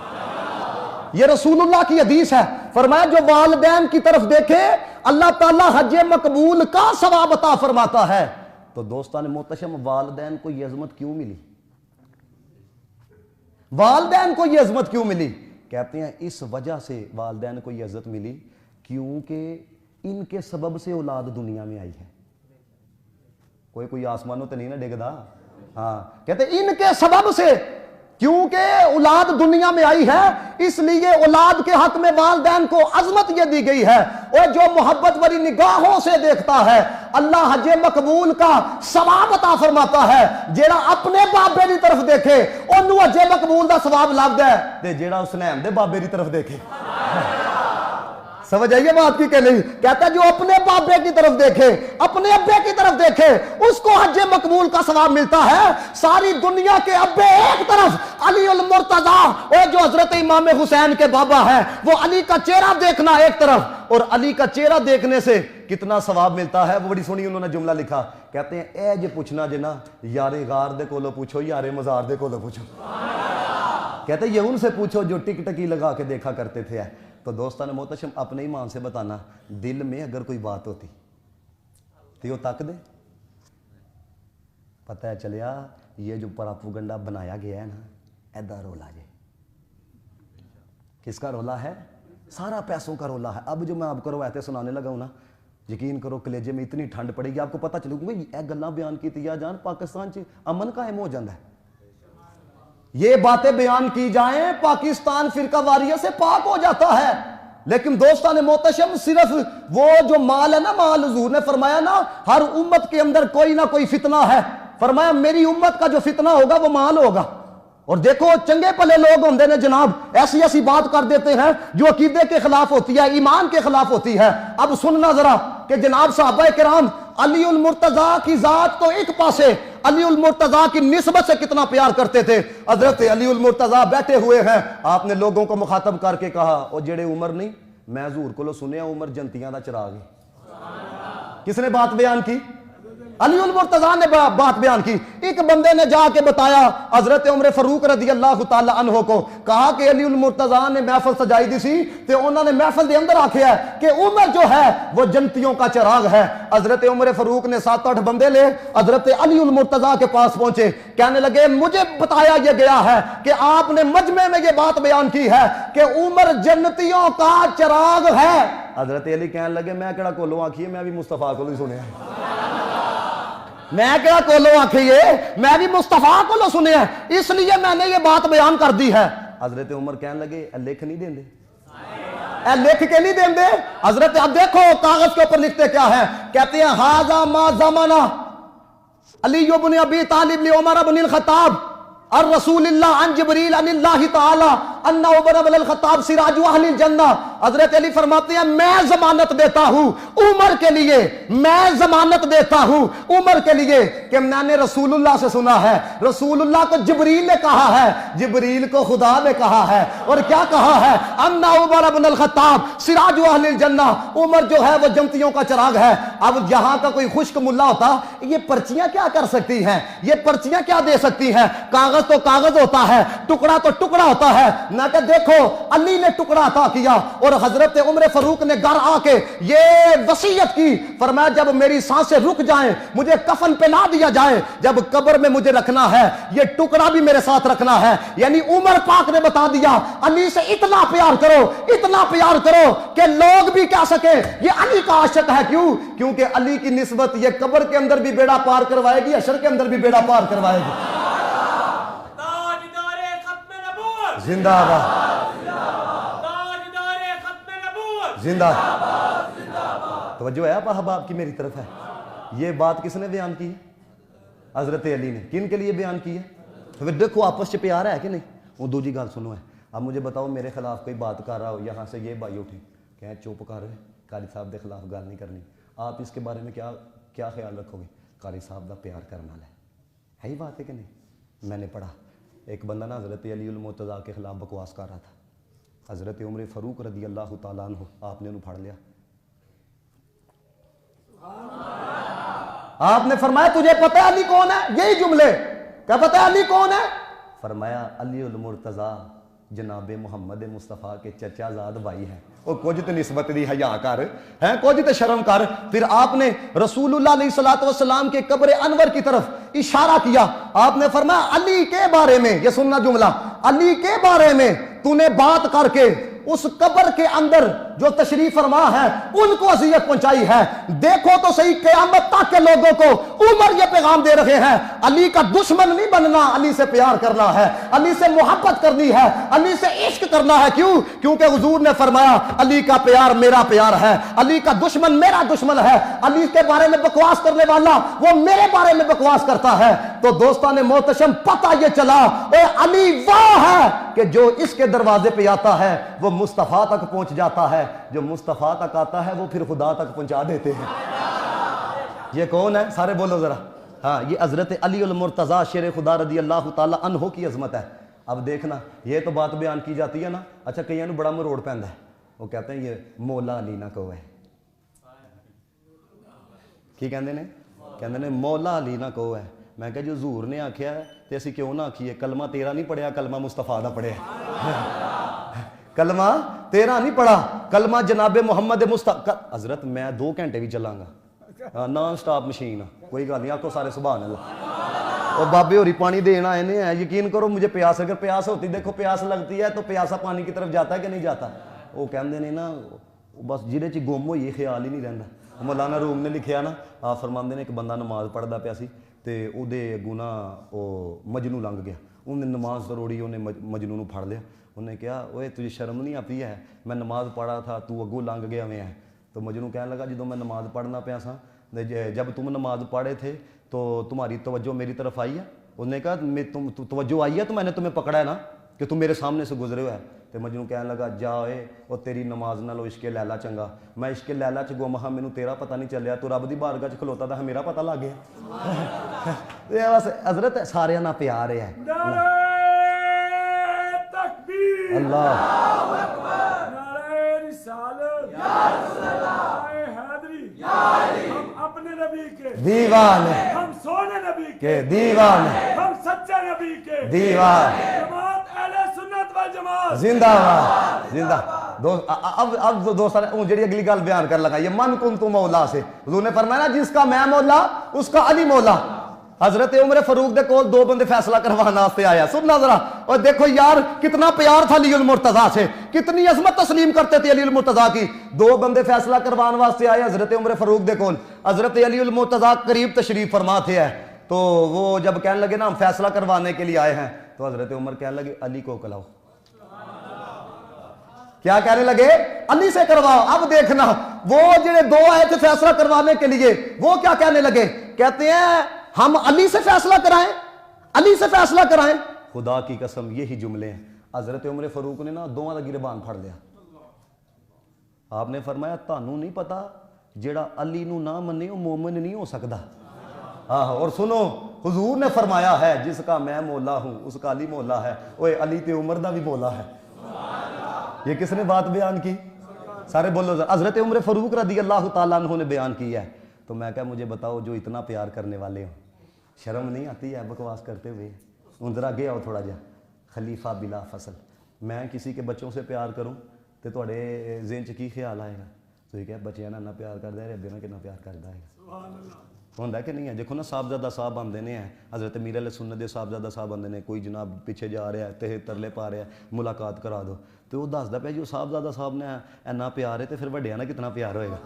یہ رسول اللہ کی حدیث ہے، فرمایا جو والدین کی طرف دیکھے اللہ تعالیٰ حج مقبول کا ثواب عطا فرماتا ہے۔ تو دوستان محتشم، والدین کو یہ عظمت کیوں ملی؟ والدین کو یہ عظمت کیوں ملی؟ کہتے ہیں اس وجہ سے والدین کو یہ عزت ملی کیونکہ ان کے سبب سے اولاد دنیا میں آئی ہے۔ کوئی آسمانوں تو نہیں نا ڈگدا؟ ہاں کہتے ہیں ان کے سبب سے، کیونکہ اولاد دنیا میں آئی ہے اس لیے اولاد کے حق میں والدین کو عظمت یہ دی گئی ہے۔ اور جو محبت بری نگاہوں سے دیکھتا ہے اللہ حج مقبول کا ثواب عطا فرماتا ہے۔ جیڑا اپنے بابے دی طرف دیکھے انہوں حج مقبول دا ثواب لگدا ہے، تے جیڑا حسنین دے بابے دی طرف دیکھے، سمجھ آئیے بات کی کہ نہیں؟ کہتا ہے جو اپنے بابے کی طرف دیکھے، اپنے ابے کی طرف دیکھے، اس کو حج مقبول کا ثواب ملتا ہے۔ ساری دنیا کے ابے ایک طرف، علی المرتضیٰ اور جو حضرت امام حسین کے بابا ہیں وہ علی کا چہرہ دیکھنا ایک طرف، اور علی کا چہرہ دیکھنے سے کتنا ثواب ملتا ہے وہ بڑی سونی انہوں نے جملہ لکھا، کہتے ہیں اے جے پوچھنا جنا یار غار دے کولو پوچھو یار مزار دے کولو پوچھو، کہتے ہیں یہ ان سے پوچھو جو ٹک ٹکی لگا کے دیکھا کرتے تھے۔ تو دوستان محتشم اپنے ایمان سے بتانا، دل میں اگر کوئی بات ہوتی تو وہ تک دے، پتہ ہے چلیا یہ جو پراپوگنڈا بنایا گیا ہے نا، ایدہ رولا جے، کس کا رولا ہے؟ سارا پیسوں کا رولا ہے۔ اب جو میں آپ کو روایتیں سنانے لگا ہوں نا، یقین کرو کلیجے میں اتنی ٹھنڈ پڑے گی، آپ کو پتہ چلے گا اے گلاں بیان کی تیا جان پاکستان چ امن قائم ہو جاندہ ہے، یہ باتیں بیان کی جائیں پاکستان فرقہ واریت سے پاک ہو جاتا ہے۔ لیکن دوستان محتشم صرف وہ جو مال ہے نا، مال حضور نے فرمایا نا ہر امت کے اندر کوئی نہ کوئی فتنہ ہے، فرمایا میری امت کا جو فتنہ ہوگا وہ مال ہوگا۔ اور دیکھو چنگے پلے لوگ ہوندے نے جناب ایسی ایسی بات کر دیتے ہیں جو عقیدے کے خلاف ہوتی ہے، ایمان کے خلاف ہوتی ہے۔ اب سننا ذرا کہ جناب صحابہ کرام علی المرتضیٰ کی ذات تو ایک پاسے، علی المرتضیٰ کی نسبت سے کتنا پیار کرتے تھے۔ حضرت علی المرتضیٰ بیٹھے ہوئے ہیں، آپ نے لوگوں کو مخاطب کر کے کہا او جڑے عمر نہیں، میں حضور کو سنیا عمر جنتیاں دا چراغ ہے۔ کس نے بات بیان کی؟ علی المرتضیٰ نے بات بیان کی۔ ایک بندے نے جا کے بتایا حضرت عمر فاروق رضی اللہ تعالی عنہ کو، کہا کہ علی المرتضیٰ نے محفل سجائی دی سی تے انہوں نے محفل دے اندر آکھیا ہے کہ عمر جو ہے وہ جنتیوں کا چراغ ہے۔ حضرت عمر فاروق نے 7-8 بندے لے حضرت علی المرتضیٰ کے پاس پہنچے، کہنے لگے مجھے بتایا یہ گیا ہے کہ آپ نے مجمع میں یہ بات بیان کی ہے کہ عمر جنتیوں کا چراغ ہے۔ حضرت علی کہنے لگے میں کہڑا کولوں آکھی ہے، میں بھی مصطفیٰ کو سنیا ہے، میں کیا کولو آکھیے، میں بھی مصطفیٰ کو سنے ہیں، اس لیے میں نے یہ بات بیان کر دی ہے۔ حضرت عمر کہنے لگے اے لکھ نہیں دیں دے، اے لکھ کے نہیں دیں دے۔ حضرت اب دیکھو کاغذ کے اوپر لکھتے کیا ہے، کہتے ہیں ھذا ما زمانہ علی بن ابی طالب لعمر بن الخطاب الرسول اللہ عن جبریل عن اللہ تعالی ان عمر بن الخطاب سراج اہل الجنہ۔ حضرت علی فرماتے ہیں میں ضمانت دیتا ہوں عمر کے لیے، میں ضمانت دیتا ہوں عمر کے لیے کہ میں نے رسول اللہ سے سنا ہے، رسول اللہ کو جبریل نے کہا ہے، جبریل کو خدا نے کہا ہے، اور کیا کہا ہے، ان عمر بن الخطاب سراج اہل الجنہ، عمر جو ہے وہ جنتیوں کا چراغ ہے۔ اب یہاں کا کوئی خشک ملا ہوتا یہ پرچیاں کیا کر سکتی ہیں، یہ پرچیاں کیا دے سکتی ہیں، کاغذ تو کاغذ ہوتا ہے، ٹکڑا تو ٹکڑا ہوتا ہے نہ، کہ دیکھو علی نے ٹکڑا عطا کیا اور حضرت عمر فاروق نے گھر آ کے یہ وصیت کی، فرمایا جب میری سانسیں رک جائیں مجھے کفن پہ نہ دیا جائے، جب قبر میں مجھے رکھنا ہے یہ ٹکڑا بھی میرے ساتھ رکھنا ہے۔ یعنی عمر پاک نے بتا دیا علی سے اتنا پیار کرو، اتنا پیار کرو کہ لوگ بھی کہہ سکیں یہ علی کا عاشق ہے۔ کیوں؟ کیونکہ علی کی نسبت یہ قبر کے اندر بھی بیڑا پار کروائے گی، حشر کے اندر بھی بیڑا پار کروائے گی۔ زندہ باد، زندہ توجہ ہے آپ احباب کی میری طرف ہے۔ یہ بات کس نے بیان کی ہے؟ حضرت علی نے۔ کن کے لیے بیان کی ہے؟ پھر دیکھو آپس سے پیار ہے کہ نہیں۔ وہ دوسری گل سنو ہے، اب مجھے بتاؤ میرے خلاف کوئی بات کر رہا ہو، یہاں سے یہ بھائی اٹھے کہ چپ کر رہے قاری صاحب دے خلاف گل نہیں کرنی، آپ اس کے بارے میں کیا خیال رکھو گے؟ قاری صاحب دا پیار کرنا ہے ہی بات ہے کہ نہیں؟ میں نے پڑھا ایک بندہ نا حضرت علی المرتضیٰ کے خلاف بکواس کر رہا تھا، حضرت عمر فاروق رضی اللہ تعالیٰ عنہ آپ نے انہوں پھاڑ لیا، آپ نے فرمایا تجھے پتہ ہے علی کون ہے؟ یہی جملے، کیا پتہ ہے علی کون ہے؟ فرمایا علی المرتضیٰ جناب محمد مصطفیٰ کے چچا زاد بھائی ہیں۔ وہ کچھ تو نسبت دی حیا کر ہیں، کچھ تو شرم کر۔ پھر آپ نے رسول اللہ علیہ الصلوۃ والسلام کے قبر انور کی طرف اشارہ کیا، آپ نے فرمایا علی کے بارے میں، یہ سننا جملہ، علی کے بارے میں تو نے بات کر کے اس قبر کے اندر جو تشریف فرما ہے ان کو اذیت پہنچائی ہے۔ دیکھو تو صحیح قیامت تک کے لوگوں کو عمر یہ پیغام دے رہے ہیں علی کا دشمن نہیں بننا، علی سے پیار کرنا ہے، علی سے محبت کرنی ہے، علی سے عشق کرنا ہے۔ کیوں؟ کیونکہ حضور نے فرمایا علی کا پیار میرا پیار ہے، علی کا دشمن میرا دشمن ہے، علی کے بارے میں بکواس کرنے والا وہ میرے بارے میں بکواس کرتا ہے۔ تو دوستان محتشم پتہ یہ چلا اے علی وہ ہے کہ جو اس کے دروازے پہ آتا ہے وہ مصطفیٰ تک پہنچ جاتا ہے، جو مصطفیٰ تک آتا ہے وہ پھر خدا تک پہنچا دیتے ہیں۔ یہ کون ہے؟ سارے بولو ذرا۔ ہاں، یہ حضرت علی المرتضیٰ شیر خدا رضی اللہ تعالی عنہ کی عظمت ہے۔ اب دیکھنا یہ تو بات بیان کی جاتی ہے نا، اچھا کئیاں نوں بڑا مروڑ پیندا ہے، وہ کہتے ہیں یہ مولا علی نہ کہو ہے، کی کہندے نے؟ کہندے نے مولا علی نہ کہو ہے۔ میں کہا جو حضور نے آکھیا ہے تے اسی کیوں نہ آکھیے؟ کلمہ تیرا نہیں پڑھیا، کلمہ مصطفیٰ دا پڑھیا، کلمہ تیرا نہیں پڑھا، کلمہ جناب محمد مصطفیٰ۔ حضرت میں 2 گھنٹے بھی چلاں گا، نان سٹاپ مشین، کوئی گل نہیں، آکھو سارے سبحان اللہ۔ اور بابے ہوری پانی دینا آئے ہیں، یقین کرو مجھے پیاس، اگر پیاس ہوتی، دیکھو پیاس لگتی ہے تو پیاسا پانی کی طرف جاتا ہے کہ نہیں جاتا؟ وہ کہندے نے نا بس جہدے چ گم ہوئی خیال ہی نہیں رہندا۔ مولانا روم نے لکھیا نا، آپ فرماندے نے ایک بندہ نماز پڑھدا پیا سی تے او دے اگوں نا او مجنوں لنگ گیا، انہیں نماز توڑی، انہیں مجنوں نوں پھڑ لیا، انہیں کہا اوے تجھے شرم نہیں آتی ہے، میں نماز پڑھا تھا تو اگوں لنگ گیا میں ہے۔ تو مجنوں کہنے لگا جدوں میں نماز پڑھنا پیا سا، جب تم نماز پڑھے تھے تو تمہاری توجہ میری طرف آئی ہے؟ انہوں نے کہا تم توجہ آئی ہے تو میں نے تمہیں پکڑا ہے نا کہ تم میرے سامنے سے گزرے ہوئے ہے. تو مجنوں کہنے لگا جا اے وہ تیری نماز نہ لو عشق لیلا چنگا, میں عشق لیلا چ گم ہاں, مینوں تیرا پتہ نہیں چلیا, تو رب دی بارگاہ چ کھلوتا تھا میرا پتہ لگ گیا. یہ بس حضرت سارے نہ پیار ہے. اللہ ہم اپنے نبی کے دیوانے, ہم سونے نبی کے دیوانے, ہم سچے نبی کے دیوانے, جماعت اہل سنت والجماعت زندہ باد زندہ. اب دوستان جڑی اگلی گل بیان کر لگا, یہ من کنت مولا سے حضور نے فرمایا نا جس کا میں مولا اس کا علی مولا. حضرت عمر فاروق دے کول دو بندے فیصلہ کروانا واسطے آیا. سننا ذرا اور دیکھو یار کتنا پیار تھا علی المرتضیٰ سے, کتنی عظمت تسلیم کرتے تھے علی المرتضیٰ کی. دو بندے فیصلہ کروان واسطے آئے حضرت عمر فاروق دے کول. حضرت علی المرتضیٰ قریب تشریف فرما تھے ہے, تو وہ جب کہنے لگے نا ہم فیصلہ کروانے کے لیے آئے ہیں, تو حضرت عمر کہنے لگے علی کو کلاؤ. کیا کہنے لگے؟ علی سے کرواؤ. اب دیکھنا وہ جڑے دو آئے تھے فیصلہ کروانے کے لیے, وہ کیا کہنے لگے؟ کہتے ہیں ہم علی سے فیصلہ کرائیں, علی سے فیصلہ کرائیں. خدا کی قسم یہی جملے ہیں. حضرت عمر فاروق نے نا دونوں دا گربان پھڑ لیا. آپ نے فرمایا تانوں نہیں پتا جیڑا علی نو نہ منے وہ مومن نہیں ہو سکتا. اور سنو حضور نے فرمایا ہے جس کا میں مولا ہوں اس کا علی مولا ہے. اوے علی تے عمر دا بھی مولا ہے. یہ کس نے بات بیان کی؟ سارے بولو. حضرت عمر فاروق رضی اللہ تعالیٰ عنہ نے بیان کی ہے. تو میں کہا مجھے بتاؤ جو اتنا پیار کرنے والے ہوں, شرم نہیں آتی ہے بکواس کرتے ہوئے؟ ان ذرا گے آؤ تھوڑا جا. خلیفہ بلا فصل, میں کسی کے بچوں سے پیار کروں تو تھوڑے ذہن چ کی خیال آئے گا؟ تو یہ کہ بچیاں نہ پیار کرتا ہے, ربے نہ کتنا پیار کرتا ہے. ہوتا کہ نہیں ہے؟ دیکھو نا صاحبزادہ صاحب آندے نے ہیں, حضرت میر علیہ سنت دے صاحبزادہ صاحب آندے نے, کوئی جناب پیچھے جا رہا ہے تے ترلے پا رہا ہے ملاقات کرا دو, تو وہ دسدا پیا جو صاحبزادہ صاحب نے اینا پیار ہے تو پھر وڈیاں نا کتنا پیار ہوئے گا.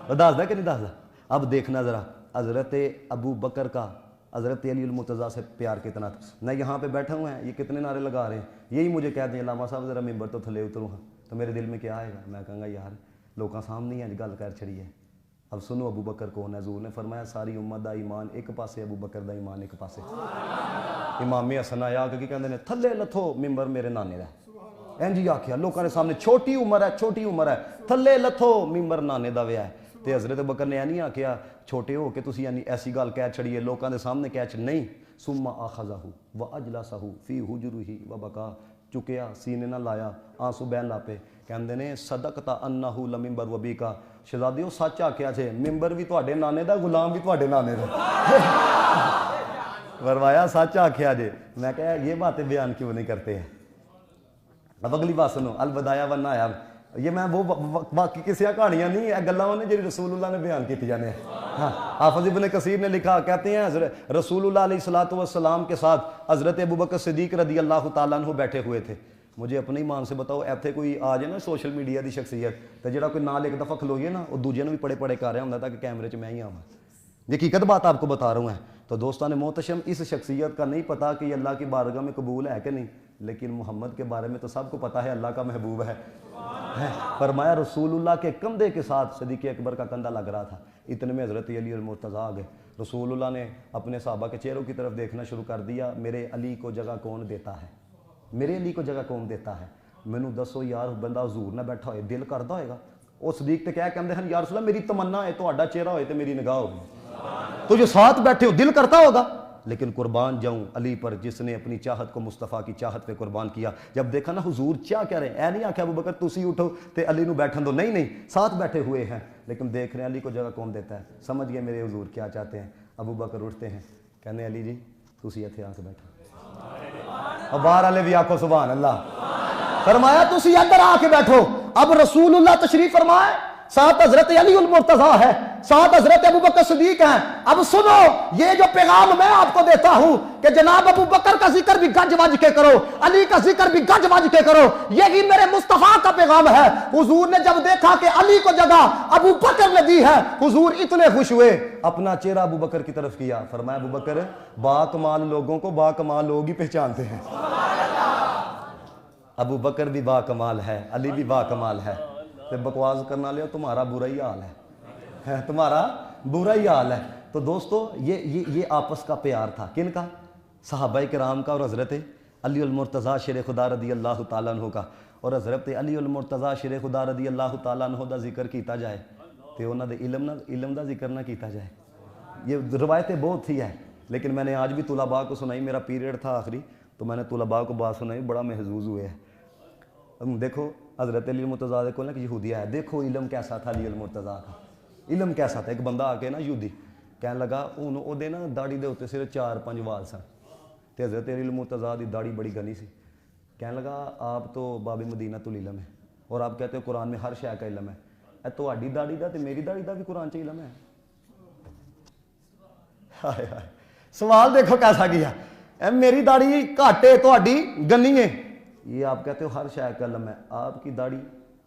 وہ دسدا کہ نہیں دسدا؟ اب دیکھنا ذرا حضرت ابو بکر کا حضرت علی المرتضیٰ سے پیار کتنا تھا. میں یہاں پہ بیٹھا ہوں ہیں, یہ کتنے نعرے لگا رہے ہیں, یہی مجھے کہتے ہیں علامہ صاحب ذرا ممبر تو تھلے اتروں ہاں, تو میرے دل میں کیا آئے گا؟ میں کہوں گا یار لوگوں سامنے ہی گل کر چھڑی ہے. اب سنو ابو بکر کون ہے؟ حضور نے فرمایا ساری امت دا ایمان ایک پاسے, ابو بکر دا ایمان ایک پاسے. امام حسن آیا کہ کہندے نے تھلے لتھو ممبر میرے نانے دا. انجی آکھیا لوکاں دے سامنے, چھوٹی عمر ہے, چھوٹی عمر ہے, تھلے لتھو ممبر نانے دا ویا ہے. تے حضرت بکر نے نہیں آکھیا چھوٹے ہو کے تسی یعنی ایسی گل کہہ چھڑیے لوکاں دے سامنے کہہ چھ نہیں. ثم اخذہ واجلسہ فی حجرہ وبکا, چکیا سینے نہ لایا آنسو بہن لاپے. کہندے نے صدقتا انہ لممبر وبیکا, شہزادیو سچ آکھیا چھے ممبر بھی تواڈے نانے دا, غلام بھی تواڈے نانے دا. فرمایا سچ آکھیا جے. میں کہا یہ باتیں بیان کیوں نہیں کرتے ہیں؟ اب اگلی بات سنو, الوداع والنایاب. یہ میں وہ باقی کسی کہانیاں نہیں, یہ گلاں نے جی رسول اللہ نے بیان کی جانے. ہاں حافظ ابن کثیر نے لکھا, کہتے ہیں رسول اللہ علیہ الصلوۃ والسلام کے ساتھ حضرت ابوبکر صدیق رضی اللہ تعالیٰ عنہ بیٹھے ہوئے تھے. مجھے اپنے ایمان سے بتاؤ ایتھے کوئی آ جائے نا سوشل میڈیا دی شخصیت, تو جڑا کوئی نال ایک دفعہ کھلوئے نا وہ دوجے نے بھی پڑے کر رہا ہوندا تھا کہ کیمرے 'چ میں ہی آواں. حقیقت بات آپ کو بتا رہا ہوں. تو دوستان محتشم اس شخصیت کا نہیں پتا کہ یہ اللہ کی بارگاہ میں قبول ہے کہ نہیں, لیکن محمد کے بارے میں تو سب کو پتا ہے اللہ کا محبوب ہے. فرمایا رسول اللہ کے کندھے کے ساتھ صدیق اکبر کا کندھا لگ رہا تھا. اتنے میں حضرت علی المرتضیٰ آ گئے. رسول اللہ نے اپنے صحابہ کے چہروں کی طرف دیکھنا شروع کر دیا. میرے علی کو جگہ کون دیتا ہے؟ میرے علی کو جگہ کون دیتا ہے؟ مینوں دسو یار, بندہ حضور نہ بیٹھا ہوئے دل کردا ہوئے گا. وہ صدیق تے کہہ کہندے ہیں یا رسول اللہ میری تمنا ہے تہاڈا چہرہ ہوئے تے میری نگاہ ہوگی. تو جو ساتھ بیٹھے ہو دل کرتا ہوگا, لیکن قربان جاؤں علی پر جس نے اپنی چاہت کو مصطفیٰ کی چاہت پہ قربان کیا. جب دیکھا نا حضور کیا کہہ رہے ہیں, اے نہیں آکھیا ابو بکر تسی اٹھو تے علی نو بیٹھن دو, نہیں ساتھ بیٹھے ہوئے ہیں, لیکن دیکھ رہے ہیں علی کو جگہ کون دیتا ہے. سمجھ گئے میرے حضور کیا چاہتے ہیں. ابو بکر اٹھتے ہیں, کہنے علی جی تسی ایتھے آ کے بیٹھو. اور باہر والے بھی آکھو سبحان اللہ. فرمایا تسی اندر آ کے بیٹھو. اب رسول اللہ تشریف فرمائے, ساتھ حضرت علی المرتضیٰ ہے, ساتھ حضرت ابو بکر صدیق ہیں. اب سنو یہ جو پیغام میں آپ کو دیتا ہوں کہ جناب ابو بکر کا ذکر بھی گج وج کے کرو, علی کا ذکر بھی گج وج کے کرو, یہی میرے مصطفیٰ کا پیغام ہے. حضور نے جب دیکھا کہ علی کو جگہ ابو بکر نے دی ہے, حضور اتنے خوش ہوئے, اپنا چہرہ ابو بکر کی طرف کیا. فرمایا ابو بکر با کمال لوگوں کو با کمال لوگ ہی پہچانتے ہیں. ابو بکر بھی با کمال ہے, علی بھی با کمال ہے. تو بکواس کرنا لیا تمہارا برا ہی حال ہے, تمہارا برا ہی حال ہے. تو دوستو یہ آپس کا پیار تھا. کن کا؟ صحابہ کرام کا اور حضرت علی المرتضیٰ شیر خدا رضی اللہ تعالیٰ عنہ کا اور حضرت علی المرتضیٰ شیر خدا رضی اللہ تعالیٰ عنہ دا ذکر کیتا جائے تو انہوں دے علم دا ذکر نہ کیتا جائے. یہ روایتیں بہت تھی ہے لیکن میں نے آج بھی طلباء کو سنائی. میرا پیریڈ تھا آخری تو میں نے طلباء کو بات سنائی, بڑا محظوظ ہوئے ہیں. دیکھو حضرت علی المرتضیٰ کو نا یہودی ہے, دیکھو علم کیسا تھا علی المرتضیٰ کا, علم کیسا تھا. ایک بندہ آ کے نا یہودی کہنے لگا وہ دے نا داڑھی دے اتنے صرف 4-5 وال سن تے حضرت علی المرتضیٰ دی داڑھی بڑی گھنی سی. کہنے لگا آپ تو باب مدینۃ العلم ہے اور آپ کہتے ہو قرآن میں ہر شے کا علم ہے, اے تہاڈی داڑھی دا تے میری داڑھی دا بھی قرآن چ علم ہے. ہائے ہائے سوال دیکھو کیسا کیا, اے میری داڑھی گھٹ ہے تہاڈی گنی ہے, یہ آپ کہتے ہو ہر شے کا علم ہے. آپ کی داڑھی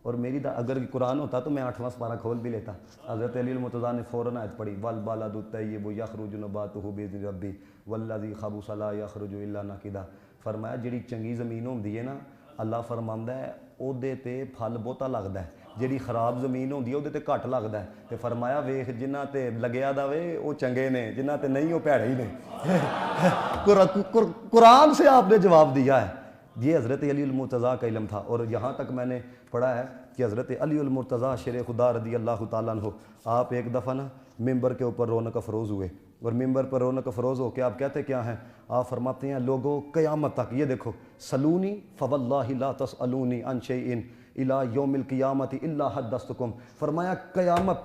اور میری اگر قرآن ہوتا تو میں 8واں سپارہ کھول بھی لیتا. حضرت علی المرتضیٰ نے فوراً آیت پڑھی والبلد الطیب یخرج نباتہ باذن ربی والذی خبث لا یخرج الا نقدا. فرمایا جڑی چنگی زمین ہوندی ہے نا اللہ فرماندا ہے او دے تے پھل بہتا لگدا ہے, جڑی خراب زمین ہوندی ہے او دے تے گھٹ لگدا ہے. تے فرمایا ویکھ جنہاں تے لگیا دا وے او چنگے نے, جنہاں تے نہیں او بھیڑے ہی نے. قرآن سے آپ نے جواب دیا ہے. یہ حضرت علی المرتضیٰ کا علم تھا. اور یہاں تک میں نے پڑھا ہے کہ حضرت علی المرتضیٰ شیر خدا رضی اللہ تعالیٰ عنہ آپ ایک دفعہ نا ممبر کے اوپر رونق افروز ہوئے اور ممبر پر رونق افروز ہو کے آپ کہتے کیا ہیں, آپ فرماتے ہیں لوگوں قیامت تک, یہ دیکھو سلونی فواللہ لا تسألونی عن شیء الی یوم القیامت الا حدثتکم. فرمایا قیامت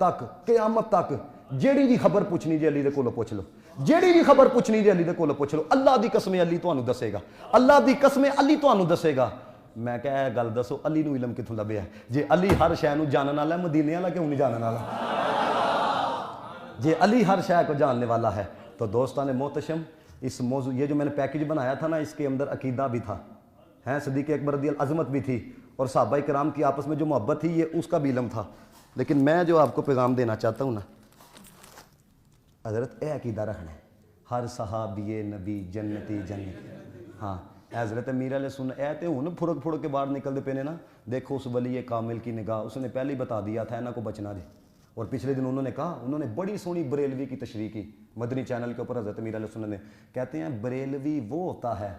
تک جیڑی بھی خبر پوچھنی جی علی دے کولوں پوچھ لو, جیڑی بھی خبر پوچھنی جی علی دے کولوں پوچھ لو. اللہ دی قسم علی تانوں دسے گا, اللہ دی قسم علی تانوں دسے گا. میں کہا ہے گل دسو علی نو علم کتوں لبیا ہے؟ جی علی ہر شے نو جانن والا ہے, مدینے والا کیوں نہیں جانن والا؟ جی علی ہر شے کو جاننے والا ہے. تو دوستان محتشم اس موضوع یہ جو میں نے پیکج بنایا تھا نا اس کے اندر عقیدہ بھی تھا, ہیں صدیق اکبر رضی اللہ عظمت بھی تھی اور صحابہ کرام کی آپس میں جو محبت تھی یہ اس کا بھی علم تھا. لیکن میں جو آپ کو پیغام دینا چاہتا ہوں نا حضرت اے عقیدہ رکھنا ہے ہر صحابی نبی جنتی جنتی. ہاں حضرت امیر علیہ سنت اے تے ہن پھڑک کے باہر نکلتے پے نے نا. دیکھو اس ولی کامل کی نگاہ, اس نے پہلے ہی بتا دیا تھا انہاں کو بچنا دے. اور پچھلے دن انہوں نے کہا, انہوں نے بڑی سونی بریلوی کی تشریح کی مدنی چینل کے اوپر حضرت امیر علیہ سنت نے. کہتے ہیں بریلوی وہ ہوتا ہے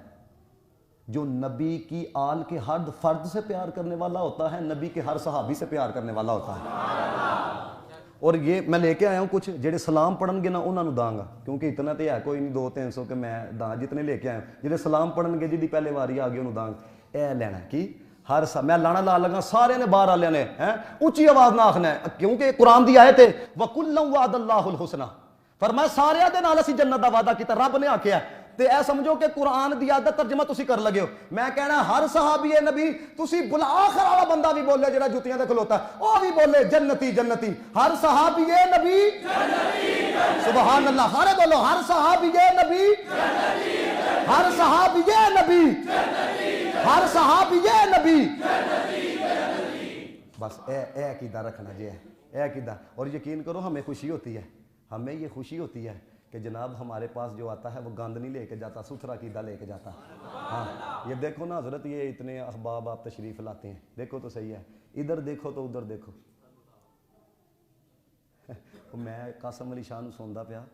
جو نبی کی آل کے ہر فرد سے پیار کرنے والا ہوتا ہے, نبی کے ہر صحابی سے پیار کرنے والا ہوتا ہے. اور یہ میں لے کے آیا ہوں کچھ جڑے سلام پڑھن گے نا انہوں نے داں گا, کیونکہ اتنا تو ہے کوئی نہیں 200-300 کہ میں داں, جتنے لے کے آیا ہوں جڑے سلام پڑھن گے جی پہلے واری آ گئی انہوں داں گا. اے لینا کی ہر میں لانا لا لگا سارے نے باہر والے نے اونچی آواز نہ آخنا ہے, کیونکہ قرآن دی آیت ہے وَكُلًّا وَعَدَ اللَّهُ الْحُسْنَى. فرمایا سارے دے نال اسی جنت دا وعدہ کیتا, رب نے آکھیا تے اے سمجھو کہ قرآن دی عادت ترجمہ تسی کر لگے ہو. میں کہنا ہر صحابی نبی تسی بلا آخر والا بندہ بھی بولے جڑا جوتیاں دے کھلوتا ہے او بھی بولے جنتی جنتی. ہر صحابی نبی جنتی سبحان اللہ, سارے بولو ہر صحابی نبی جنتی, ہر صحابی نبی جنتی, ہر صحابی نبی جنتی. بس اے عقیدہ رکھنا جی, اے عقیدہ. اور یقین کرو ہمیں خوشی ہوتی ہے, ہمیں یہ خوشی ہوتی ہے کہ جناب ہمارے پاس جو آتا ہے وہ گند نہیں لے کے جاتا, ستھرا عقیدہ لے کے جاتا. ہاں یہ دیکھو نا حضرت یہ اتنے احباب آپ تشریف لاتے ہیں, دیکھو تو صحیح ہے, ادھر دیکھو تو ادھر دیکھو. میں قاسم علی شاہ سنتا پیا,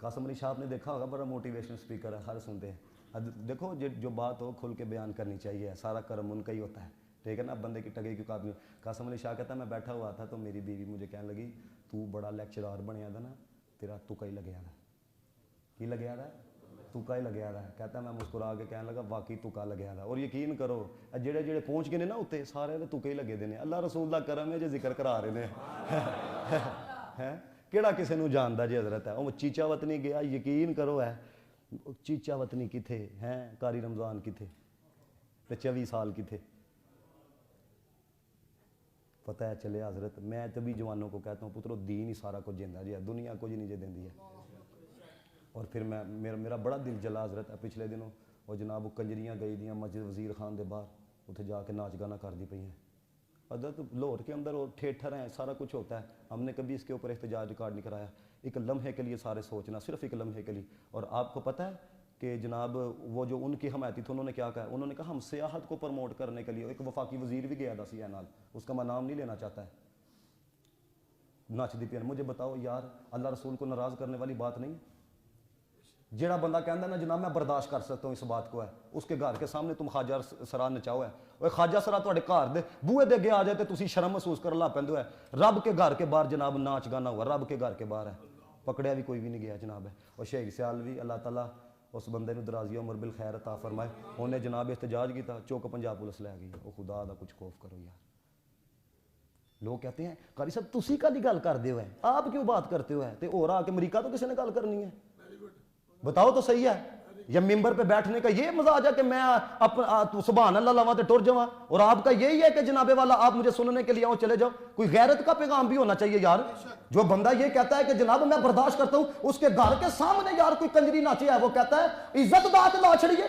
قاسم علی شاہ آپ نے دیکھا ہوگا بڑا موٹیویشن اسپیکر ہے, ہر سنتے ہیں. دیکھو جو بات ہو کھل کے بیان کرنی چاہیے, سارا کرم ان کا ہی ہوتا ہے, ٹھیک ہے نا, بندے کی ٹگے کیوں قابل. قاسم علی شاہ کہتا ہے میں بیٹھا ہوا تھا تو میری بیوی مجھے کہنے لگی تو بڑا لیکچرار بنیا تھا نا, تیرا تکا ہی لگیا تھا. کی لگیا تھا؟ تکا ہی لگیا تھا. کہتا ہے میں مسکرا کے کہنے لگا واقعی تکا لگیا تھا. اور یقین کرو جڑے پہنچ گئے نا اتنے سارے دے تکے ہی لگے دے نے. اللہ رسول دا کرم ہے جو ذکر کرا رہے ہیں. کیڑا کسے نو جاندا جی حضرت ہے وہ چیچا وطنی گیا, یقین کرو ہے چیچا وطنی کتھے ہیں, قاری رمضان کتھے تے 24 سال کتھے, پتہ ہے چلے حضرت. میں تبھی جوانوں کو کہتا ہوں پترو دین ہی سارا کچھ جیندا جی, دنیا کچھ نہیں جے دیندی ہے. اور پھر میرا بڑا دل جلا حضرت ہے پچھلے دنوں وہ جناب وہ کنجریاں گئی دیاں مسجد وزیر خان دے باہر, اتنے جا کے ناچ گانا کر دی پئی ہیں. حضرت لاہور کے اندر وہ تھیٹر ہیں, سارا کچھ ہوتا ہے, ہم نے کبھی اس کے اوپر احتجاج ریکارڈ نہیں کرایا. ایک لمحے کے لیے سارے سوچنا, صرف ایک لمحے کے لیے. اور آپ کو پتہ ہے کہ جناب وہ جو ان کی حمایتی تھے انہوں نے کیا کہا, انہوں نے کہا ہم سیاحت کو پروموٹ کرنے کے لیے, ایک وفاقی وزیر بھی گیا تھا سی نال, اس کا میں نام نہیں لینا چاہتا ہے, ناچ دی پیا. مجھے بتاؤ یار اللہ رسول کو ناراض کرنے والی بات نہیں. جڑا بندہ کہندا نا جناب میں برداشت کر سکتا ہوں اس بات کو ہے، اس کے گھر کے سامنے تم خواجہ سرا نچاؤ ہے، وہ خواجہ سرا تواڈے گھر دے بوئے دے اگے آ جائے تے تسی شرم محسوس کر لا پیندے ہو، رب کے گھر کے باہر جناب ناچ گانا ہوا، رب کے گھر کے باہر ہے، پکڑیا بھی کوئی بھی نہیں گیا جناب ہے۔ اور شیخ سیال بھی اللہ تعالیٰ اس بندے نو درازی عمر بالخیر عطا فرمائے، انہیں جناب احتجاج کیتا، چوک پنجاب پولیس لے گئی، وہ خدا دا کچھ خوف کرو یار۔ لوگ کہتے ہیں قاری صاحب تسی کدی گل کردے ہو، آپ کیوں بات کرتے ہو، تے اور آ کے امریکہ تو کسی نے گل کرنی ہے، بتاؤ تو صحیح ہے۔ یا ممبر پہ بیٹھنے کا یہ مزاج ہے کہ میں سبحان اللہ لواں تے ٹر جاواں، اور آپ کا یہی ہے کہ جناب والا آپ مجھے سننے کے لیے آؤ چلے جاؤ۔ کوئی غیرت کا پیغام بھی ہونا چاہیے یار۔ جو بندہ یہ کہتا ہے کہ جناب میں برداشت کرتا ہوں، اس کے گھر کے سامنے یار کوئی کنجری ناچی ہے، وہ کہتا ہے عزت دات لا چھڑیے،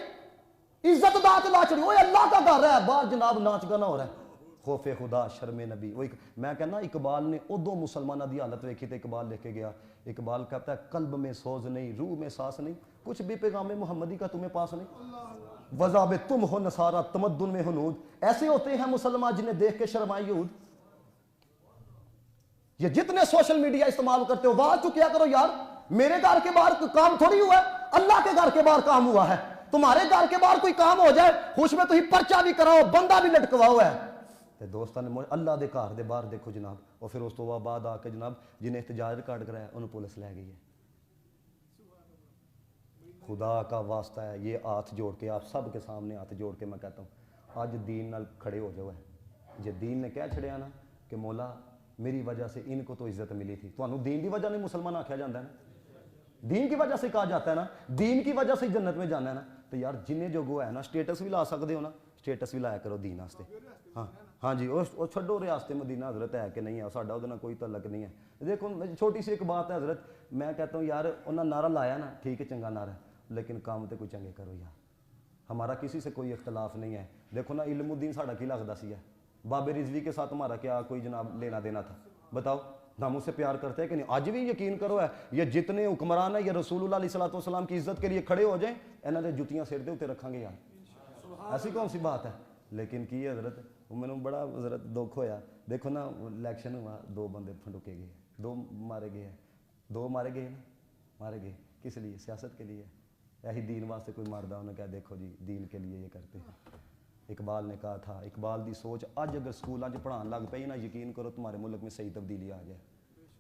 عزت دات لا چھڑیے، وہ اللہ کا گھر ہے، باہر جناب ناچ گانا ہو رہا ہے۔ خوف خدا شرم نبی، وہ میں کہنا اقبال نے ادو مسلمانہ دی حالت ویکھی تے اقبال لکھ کے گیا، اقبال کہتا ہے قلب میں سوز نہیں، روح میں ساس نہیں، کچھ بھی پیغام محمدی کا تمہیں پاس نہیں، وضع تم ہو نصارہ تمدن میں ہنود، ایسے ہوتے ہیں مسلمان جنہیں دیکھ کے شرمائے یہود۔ یہ جتنے سوشل میڈیا استعمال کرتے ہو وہاں تو کیا کرو یار، میرے گھر کے باہر کام تھوڑی ہوا ہے، اللہ کے گھر کے باہر کام ہوا ہے۔ تمہارے گھر کے باہر کوئی کام ہو جائے خوش میں تو ہی پرچہ بھی کراؤ، بندہ بھی لٹکواؤ ہے۔ دوستان نے اللہ دے گھر دے باہر دیکھو جناب، اور پھر اس تو بعد آ کے جناب جنہیں احتجاج ریکارڈ کرایا انہوں پولیس لے گئی ہے۔ خدا کا واسطہ ہے، یہ ہاتھ جوڑ کے آپ سب کے سامنے ہاتھ جوڑ کے میں کہتا ہوں آج دین نال کھڑے ہو جاؤ ہے۔ جے دین نے کہہ چھڑیا نا کہ مولا میری وجہ سے ان کو تو عزت ملی تھی، تو انہوں دین دی وجہ نہیں مسلمان آکھیا جاندہ ہے نا، دین کی وجہ سے کہا جاتا ہے نا، دین کی وجہ سے جنت میں جانا ہے نا۔ تو یار جنہیں جو گو ہے نا سٹیٹس بھی لا سکتے ہو نا، سٹیٹس بھی لایا کرو دین واسطے۔ ہاں جی، وہ چھڈو ریاست مدینہ حضرت ہے کہ نہیں ہے، ساڈا وہ کوئی تعلق نہیں ہے۔ دیکھو چھوٹی سی ایک بات ہے حضرت، میں کہتا ہوں یار انہوں نے نعرہ لایا نا ٹھیک ہے، چنگا نعرہ ہے، لیکن کام تے کوئی چنگے کرو یار، ہمارا کسی سے کوئی اختلاف نہیں ہے۔ دیکھو نا علم الدین ساڈا کی لگتا سی ہے، بابے رضوی کے ساتھ ہمارا کیا کوئی جناب لینا دینا تھا، بتاؤ ہم اس سے پیار کرتے ہیں کہ نہیں؟ آج بھی یقین کرو ہے یہ جتنے حکمران ہیں یہ رسول اللہ علیہ السلام کی عزت کے لیے کھڑے ہو جائیں، انہوں نے جتیاں سر دے اتنے رکھیں گے یار، ایسی کون سی بات ہے؟ لیکن کی حضرت میں بڑا حضرت دکھ ہویا، دیکھو نا الیکشن ہوا، دو بندے پھنڈوکے گئے، دو مارے گئے ہیں، دو مارے گئے نا، مارے گئے کس لیے؟ سیاست کے لیے۔ یہی دین واسطے کوئی ماردہ انہوں نے کہا دیکھو جی دین کے لیے یہ کرتے ہیں۔ اقبال نے کہا تھا، اقبال دی سوچ آج اگر سکول آج پڑھان لگ پئی نا، یقین کرو تمہارے ملک میں صحیح تبدیلی آ جائے۔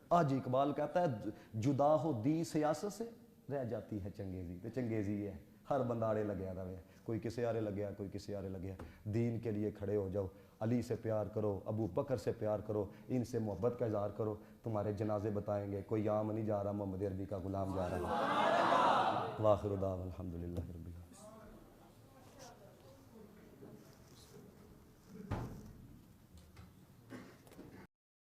آج اقبال کہتا ہے جدا ہو دی سیاست سے رہ جاتی ہے چنگیزی، تو چنگیزی ہے ہر بندہ آڑے لگیا رہے، کوئی کسی آرے لگیا، کوئی کسی آرے لگیا۔ دین کے لیے کھڑے ہو جاؤ، علی سے پیار کرو، ابو بکر سے پیار کرو، ان سے محبت کا اظہار کرو، تمہارے جنازے بتائیں گے، کوئی عام نہیں جا رہا، محمد عربی کا غلام جا رہا ہے۔ واخر دعوانا الحمدللہ۔